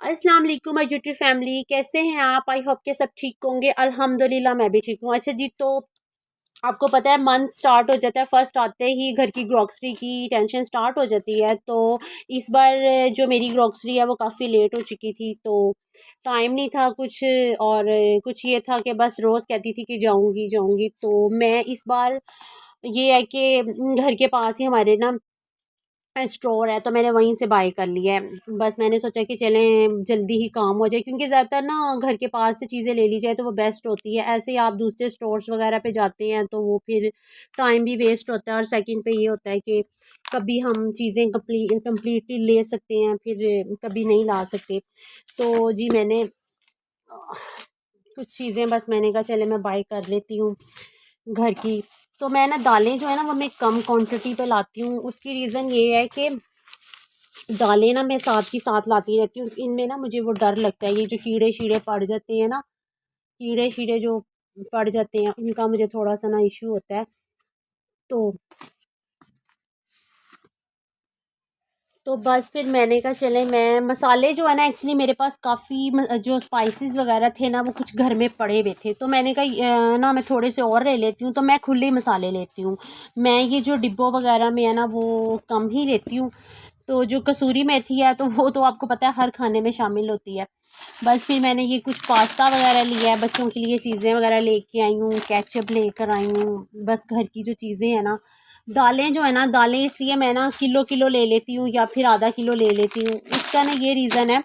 अस्सलाम वालेकुम my YouTube family, कैसे हैं आप? आई होप के सब ठीक होंगे। अल्हम्दुलिल्लाह मैं भी ठीक हूँ। अच्छा जी, तो आपको पता है मंथ स्टार्ट हो जाता है, फर्स्ट आते ही घर की ग्रॉसरी की टेंशन स्टार्ट हो जाती है। तो इस बार जो मेरी ग्रॉसरी है वो काफ़ी लेट हो चुकी थी, तो टाइम नहीं था कुछ। और कुछ ये था कि बस रोज़ कहती थी कि जाऊँगी जाऊँगी। तो मैं इस बार ये है कि घर के पास ही हमारे ना स्टोर है, तो मैंने वहीं से बाय कर लिया है। बस मैंने सोचा कि चलें जल्दी ही काम हो जाए, क्योंकि ज़्यादातर ना घर के पास से चीज़ें ले ली जाए तो वो बेस्ट होती है। ऐसे ही आप दूसरे स्टोर्स वगैरह पे जाते हैं तो वो फिर टाइम भी वेस्ट होता है, और सेकंड पे ये होता है कि कभी हम चीज़ें कंप्लीटली ले सकते हैं, फिर कभी नहीं ला सकते। तो जी मैंने कुछ चीज़ें बस मैंने कहा चले मैं बाय कर लेती हूँ घर की। तो मैं ना दालें जो है ना वो मैं कम क्वांटिटी पे लाती हूँ। उसकी रीज़न ये है कि दालें ना मैं साथ की साथ लाती रहती हूँ। इनमें ना मुझे वो डर लगता है, ये जो कीड़े शीड़े पड़ जाते हैं ना, कीड़े शीड़े जो पड़ जाते हैं उनका मुझे थोड़ा सा ना इशू होता है। तो बस फिर मैंने कहा चले मैं मसाले जो है ना, एक्चुअली मेरे पास काफ़ी जो स्पाइसेस वगैरह थे ना वो कुछ घर में पड़े हुए थे। तो मैंने कहा ना मैं थोड़े से और ले लेती हूँ। तो मैं खुले मसाले लेती हूँ, मैं ये जो डिब्बों वगैरह में है ना वो कम ही लेती हूँ। तो जो कसूरी मेथी है तो वो तो आपको पता है हर खाने में शामिल होती है। बस फिर मैंने ये कुछ पास्ता वगैरह लिया है, बच्चों के लिए चीज़ें वगैरह लेके आई हूँ, केचप लेकर आई हूँ। बस घर की जो चीज़ें हैं ना, दालें जो है ना, दालें इसलिए मैं ना किलो किलो ले लेती हूँ या फिर आधा किलो ले लेती हूँ। इसका ना ये रीज़न है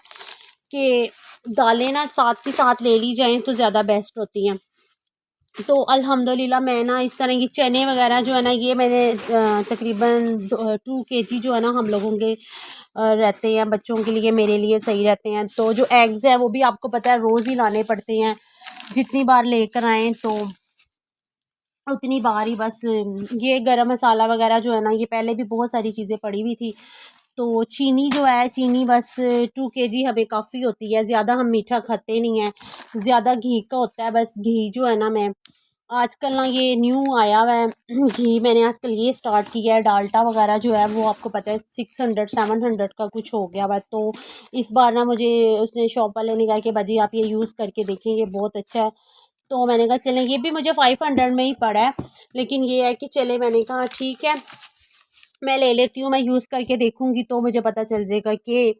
कि दालें ना साथ के साथ ले ली जाएँ तो ज़्यादा बेस्ट होती हैं। तो अल्हम्दुलिल्लाह मैं ना इस तरह की चने वगैरह जो है ना ये मैंने तकरीबन 2 kg जो है ना हम लोगों के रहते हैं, बच्चों के लिए मेरे लिए सही रहते हैं। तो जो एग्स है वो भी आपको पता है रोज़ ही लाने पड़ते हैं, जितनी बार लेकर आएँ तो उतनी बार ही। बस ये गरम मसाला वगैरह जो है ना, ये पहले भी बहुत सारी चीज़ें पड़ी हुई थी। तो चीनी जो है, चीनी बस 2 kg हमें काफ़ी होती है, ज़्यादा हम मीठा खाते नहीं हैं। ज़्यादा घी का होता है, बस घी जो है ना मैं आजकल ना ये न्यू आया हुआ है घी, मैंने आजकल ये स्टार्ट किया है। डाल्डा वगैरह जो है वो आपको पता है 600-700 का कुछ हो गया हुआ है। तो इस बार ना मुझे उसने शॉप वाले ने कहा कि बाजी आप ये यूज़ करके देखें, ये बहुत अच्छा है। तो मैंने कहा चलें, ये भी मुझे 500 में ही पड़ा है, लेकिन ये है कि चले मैंने कहा ठीक है मैं ले लेती हूँ, मैं यूज़ करके देखूँगी तो मुझे पता चल जाएगा कि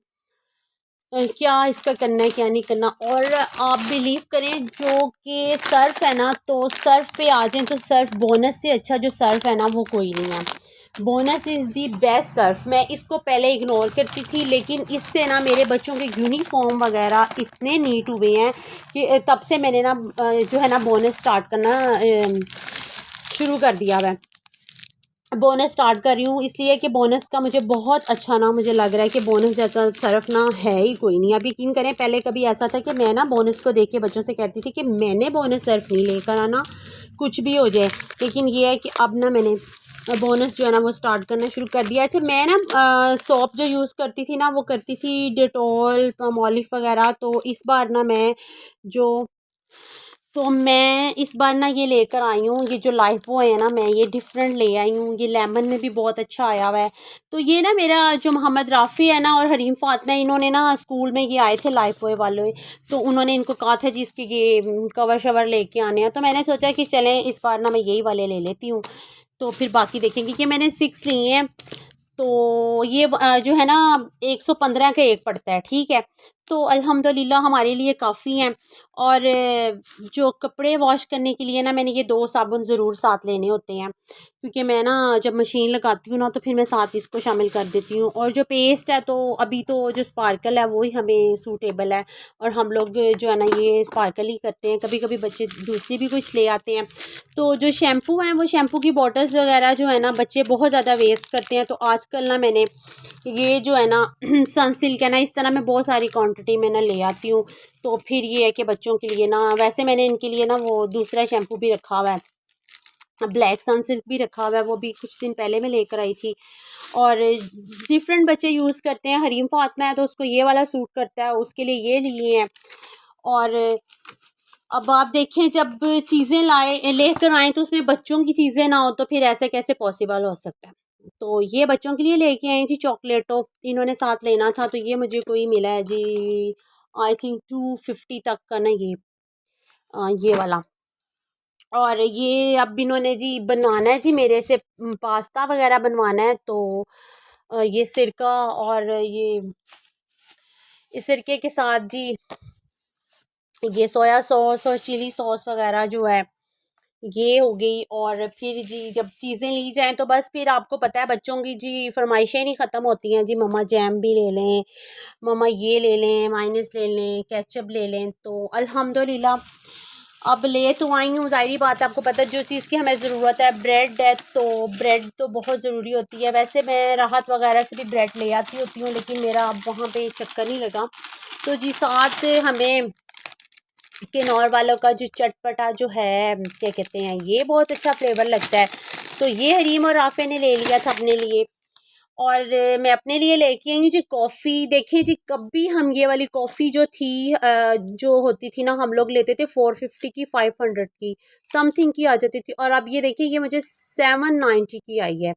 क्या इसका करना है क्या नहीं करना। और आप बिलीव करें जो कि सर्फ़ है ना, तो सर्फ़ पे आ जाएँ तो सर्फ़ बोनस से अच्छा जो सर्फ़ है ना वो कोई नहीं है। Bonus is the best Surf. मैं इसको पहले इग्नोर करती थी, लेकिन इससे ना मेरे बच्चों के यूनिफ़ॉर्म वगैरह इतने नीट हुए हैं कि तब से मैंने ना जो है ना बोनस स्टार्ट करना शुरू कर दिया हुआ है। बोनस स्टार्ट कर रही हूँ इसलिए कि बोनस का मुझे बहुत अच्छा ना मुझे लग रहा है कि बोनस जैसा सर्फ ना है ही कोई नहीं। आप यकीन करें, पहले कभी ऐसा था कि मैं ना बोनस को देख के बच्चों से कहती थी कि मैंने बोनस सर्फ नहीं लेकर आना, कुछ भी हो जाए। लेकिन ये है कि अब ना मैंने बोनस जो है ना वो स्टार्ट करना शुरू कर दिया। अच्छा, मैं ना सोप जो यूज़ करती थी ना वो करती थी डेटॉल, पामोलिव वगैरह। तो इस बार ना मैं जो तो मैं इस बार ना ये लेकर आई हूँ, ये जो लाइफबॉय है ना, मैं ये डिफरेंट ले आई हूँ। ये लेमन में भी बहुत अच्छा आया हुआ है। तो ये ना मेरा जो मोहम्मद राफ़ी है ना और हरीम फातमा, इन्होंने ना स्कूल में ये आए थे लाइफबॉय वाले, तो उन्होंने इनको कहा था जी इसके ये कवर शवर लेके आने हैं। तो मैंने सोचा कि चलें इस बार ना मैं यही वाले ले लेती हूँ, तो फिर बाकी देखेंगे कि मैंने 6 लिए हैं। तो ये जो है ना 115 का एक पड़ता है, ठीक है। तो अल्हम्दुलिल्लाह हमारे लिए काफ़ी हैं। और जो कपड़े वॉश करने के लिए ना मैंने ये 2 साबुन ज़रूर साथ लेने होते हैं, क्योंकि मैं ना जब मशीन लगाती हूँ ना तो फिर मैं साथ इसको शामिल कर देती हूँ। और जो पेस्ट है, तो अभी तो जो स्पार्कल है वो ही हमें सूटेबल है, और हम लोग जो है ना ये स्पार्कल ही करते हैं। कभी कभी बच्चे दूसरी भी कुछ ले आते हैं। तो जो शैम्पू हैं, वो शैम्पू की बॉटल्स वगैरह जो है ना बच्चे बहुत ज़्यादा वेस्ट करते हैं। तो आजकल ना मैंने ये जो है ना सनसिल्क है ना, इस तरह मैं बहुत सारी क्वांटिटी में ना ले आती हूँ। तो फिर ये है कि बच्चों के लिए ना, वैसे मैंने इनके लिए ना वो दूसरा शैम्पू भी रखा हुआ है, ब्लैक सनसिल्क भी रखा हुआ है, वो भी कुछ दिन पहले मैं लेकर आई थी। और डिफरेंट बच्चे यूज़ करते हैं। हरीम फातमा है तो उसको ये वाला सूट करता है, उसके लिए ये लिए हैं। और अब आप देखें, जब चीज़ें लाए लेकर आएँ तो उसमें बच्चों की चीज़ें ना हो तो फिर ऐसे कैसे पॉसिबल हो सकता है। तो ये बच्चों के लिए लेके आई थी चॉकलेटो, इन्होंने साथ लेना था, तो ये मुझे कोई मिला है जी, आई थिंक 250 तक का ना ये वाला। और ये अब इन्होंने जी बनवाना है जी मेरे से पास्ता वगैरह बनवाना है, तो ये सिरका और ये इस सिरके के साथ जी ये सोया सॉस और चिली सॉस वगैरह जो है ये हो गई। और फिर जी जब चीज़ें ली जाएं तो बस फिर आपको पता है बच्चों की जी फरमाइशें नहीं ख़त्म होती हैं जी, मम्मा जैम भी ले लें, मम्मा ये ले लें, माइनस ले लें, केचप ले लें। तो अल्हम्दुलिल्लाह अब ले तो आई हूँ, ज़ाहिरी बात है आपको पता है जो चीज़ की हमें ज़रूरत है, ब्रेड है तो ब्रेड तो बहुत ज़रूरी होती है। वैसे मैं राहत वगैरह से भी ब्रेड ले आती होती हूँ, लेकिन मेरा अब वहाँ पे चक्कर नहीं लगा। तो जी साथ हमें किन्नौर वालों का जो चटपटा जो है क्या कहते हैं, ये बहुत अच्छा फ्लेवर लगता है। तो ये हरीम और राफे ने ले लिया था अपने लिए, और मैं अपने लिए लेके आई हूँ जी कॉफ़ी। देखिए जी कभी हम ये वाली कॉफ़ी जो थी जो होती थी ना, हम लोग लेते थे 450 की, 500 की समथिंग की आ जाती थी, और अब ये देखिए ये मुझे 790 की आई है।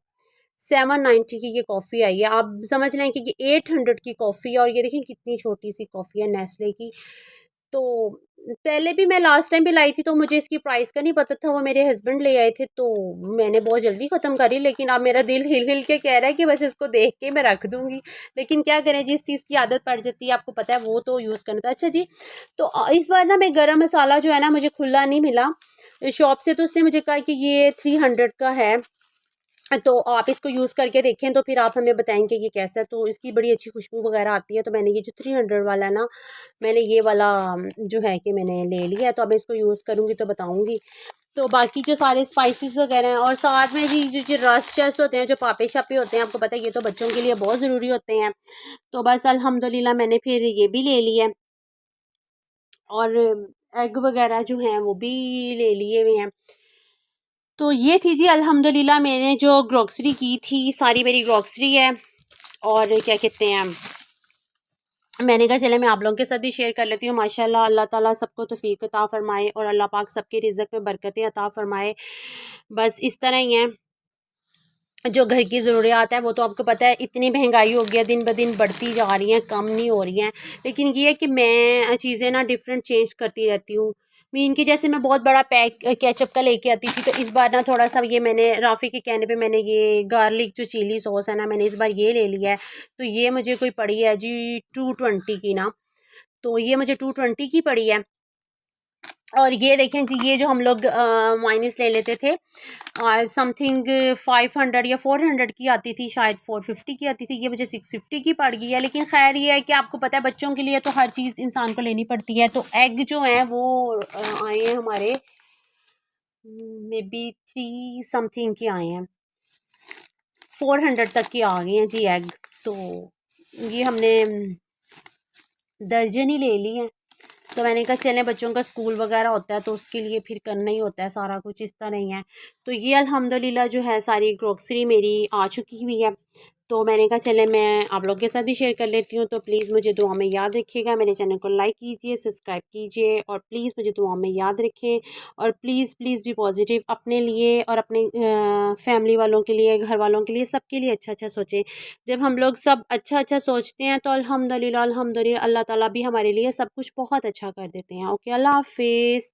790 की ये कॉफ़ी आई है। आप समझ लें कि 800 की कॉफ़ी है, और ये देखिए कितनी छोटी सी कॉफ़ी है नेस्ले की। तो पहले भी मैं लास्ट टाइम भी लाई थी तो मुझे इसकी प्राइस का नहीं पता था, वो मेरे हस्बैंड ले आए थे तो मैंने बहुत जल्दी ख़त्म करी। लेकिन अब मेरा दिल हिल हिल के कह रहा है कि बस इसको देख के मैं रख दूँगी, लेकिन क्या करें जिस चीज़ की आदत पड़ जाती है आपको पता है वो तो यूज़ करना था। अच्छा जी, तो इस बार ना मैं गरम मसाला जो है ना मुझे खुला नहीं मिला शॉप से, तो उसने मुझे कहा कि ये 300 का है, तो आप इसको यूज़ करके देखें तो फिर आप हमें बताएंगे कि कैसा है। तो इसकी बड़ी अच्छी खुशबू वगैरह आती है, तो मैंने ये जो 300 वाला है ना, मैंने ये वाला जो है कि मैंने ले लिया है, तो अब मैं इसको यूज़ करूँगी तो बताऊँगी। तो बाकी जो सारे स्पाइसेस वगैरह हैं, और साथ में जी जो रस चस होते हैं, जो पापे शापे होते हैं, आपको पता है ये तो बच्चों के लिए बहुत ज़रूरी होते हैं। तो बस अल्हम्दुलिल्लाह मैंने फिर ये भी ले लिया, और एग वगैरह जो हैं वो भी ले लिए हुए हैं। तो ये थी जी अल्हम्दुलिल्लाह मैंने जो ग्रॉसरी की थी, सारी मेरी ग्रॉसरी है। और क्या कहते हैं, मैंने कहा चले मैं आप लोगों के साथ भी शेयर कर लेती हूँ। माशाल्लाह अल्लाह ताला सबको तौफीक अता फ़रमाए, और अल्लाह पाक सबके रिज़्क़ में बरकतें अता फ़रमाए। बस इस तरह ही हैं, जो घर की ज़रूरियात है वो तो आपको पता है, इतनी महंगाई हो गई है, दिन ब दिन बढ़ती जा रही हैं, कम नहीं हो रही हैं। लेकिन ये है कि मैं चीज़ें ना डिफरेंट चेंज करती रहती हूँ। मीन की जैसे मैं बहुत बड़ा पैक केचप का लेके आती थी, तो इस बार ना थोड़ा सा ये मैंने राफ़ी के कहने पे मैंने ये गार्लिक जो चिली सॉस है ना, मैंने इस बार ये ले लिया है। तो ये मुझे कोई पड़ी है जी 220 की ना, तो ये मुझे 220 की पड़ी है। और ये देखें जी ये जो हम लोग माइनस ले लेते थे समथिंग 500 या 400 की आती थी, शायद 450 की आती थी, ये मुझे 650 की पड़ गई है। लेकिन खैर ये है कि आपको पता है बच्चों के लिए तो हर चीज़ इंसान को लेनी पड़ती है। तो एग जो है वो आए हैं हमारे मे बी 3 समथिंग के आए हैं, 400 तक की आ गई हैं जी एग। तो ये हमने दर्जन ही ले ली हैं। तो मैंने कहा चलें बच्चों का स्कूल वगैरह होता है तो उसके लिए फिर करना ही होता है सारा कुछ, इस तरह ही है। तो ये अल्हम्दुलिल्लाह जो है सारी ग्रोसरी मेरी आ चुकी हुई है। तो मैंने कहा चले मैं आप लोगों के साथ भी शेयर कर लेती हूँ। तो प्लीज़ मुझे दुआ में याद रखिएगा, मेरे चैनल को लाइक कीजिए, सब्सक्राइब कीजिए, और प्लीज़ मुझे दुआ में याद रखें। और प्लीज़ प्लीज़ भी पॉजिटिव अपने लिए और अपने फैमिली वालों के लिए, घर वालों के लिए, सबके लिए अच्छा अच्छा सोचें। जब हम लोग सब अच्छा अच्छा सोचते हैं तो अल्हम्दुलिल्लाह अल्हम्दुलिल्लाह अल्लाह ताला भी हमारे लिए सब कुछ बहुत अच्छा कर देते हैं। ओके, अल्लाह हाफिज़।